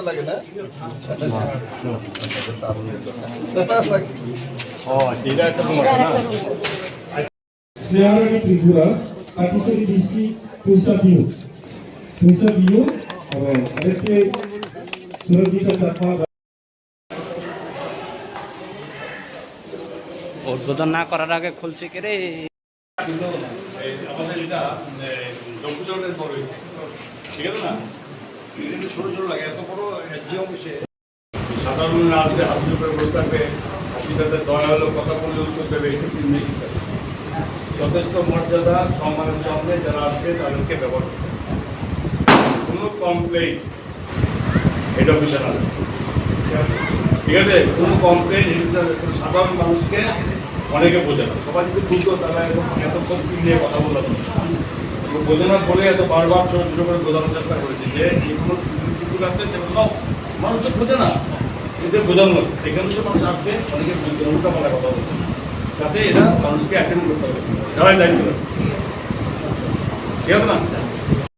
লাগে না ত্রিপুরা কাটিসরি ডিসি পুরসা বিউ এবং আরেকটি সুরজিত চাপা উদ্বোধন না করার আগে খুলছে কে রে কিন্তু আমাদের এটা জম্পুজলের বড় হয়েছে ঠিক আছে না কিন্তু ছোটো ছোটো লাগে এত বড় যে অফিসে সাধারণ আসবে হাসিল করে বসে থাকবে অফিসারদের দয়া হলো কথা বললে উত্তর দেবে এইসব কিছু নেই যথেষ্ট মর্যাদা সম্মানের সঙ্গে যারা আসবে তাদেরকে ব্যবহার করবে কোনো কমপ্লেন হেড অফিসার আসবে ঠিক আছে কোনো কমপ্লেন সাধারণ মানুষকে অনেকে বোঝে না সবাই যদি বুঝতো তারা এতক্ষণ নিয়ে কথা বললো বোঝানোর ফলে এত বারবার ছোটো ছোটো করে বোঝানোর চেষ্টা করেছে যে কোনো সুযোগ আসছে সেগুলো মানুষ তো বোঝে না এদের বোঝানো এখানে যে মানুষ আসবে অনেকে উল্টা পাল্টা কথা বলছে যাতে এরা মানুষকে অ্যাটেন্ড করতে হবে সবাই দায়িত্ব ঠিক আছে না